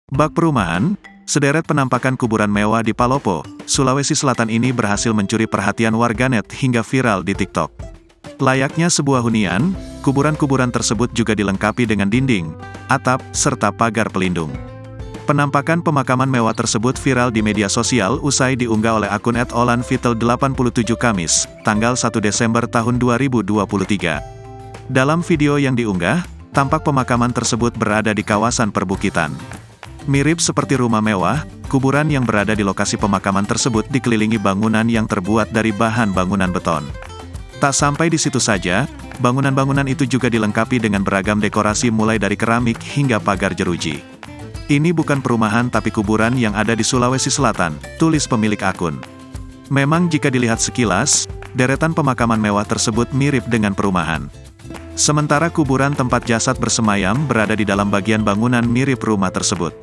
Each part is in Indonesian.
Bak perumahan, sederet penampakan kuburan mewah di Palopo, Sulawesi Selatan ini berhasil mencuri perhatian warganet hingga viral di TikTok. Layaknya sebuah hunian, kuburan-kuburan tersebut juga dilengkapi dengan dinding, atap, serta pagar pelindung. Penampakan pemakaman mewah tersebut viral di media sosial usai diunggah oleh akun @olanvitel87 Kamis, tanggal 1 Desember tahun 2023. Dalam video yang diunggah, tampak pemakaman tersebut berada di kawasan perbukitan. Mirip seperti rumah mewah, kuburan yang berada di lokasi pemakaman tersebut dikelilingi bangunan yang terbuat dari bahan bangunan beton. Tak sampai di situ saja, bangunan-bangunan itu juga dilengkapi dengan beragam dekorasi mulai dari keramik hingga pagar jeruji. Ini bukan perumahan tapi kuburan yang ada di Sulawesi Selatan, tulis pemilik akun. Memang jika dilihat sekilas, deretan pemakaman mewah tersebut mirip dengan perumahan. Sementara kuburan tempat jasad bersemayam berada di dalam bagian bangunan mirip rumah tersebut.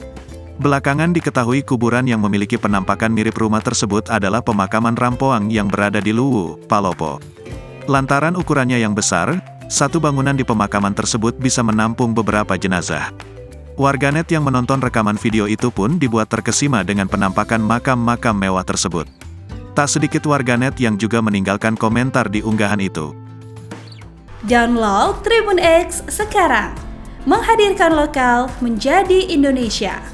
Belakangan diketahui kuburan yang memiliki penampakan mirip rumah tersebut adalah pemakaman Rampoang yang berada di Luwu, Palopo. Lantaran ukurannya yang besar, satu bangunan di pemakaman tersebut bisa menampung beberapa jenazah. Warganet yang menonton rekaman video itu pun dibuat terkesima dengan penampakan makam-makam mewah tersebut. Tak sedikit warganet yang juga meninggalkan komentar di unggahan itu. Download Tribun X sekarang, menghadirkan lokal menjadi Indonesia.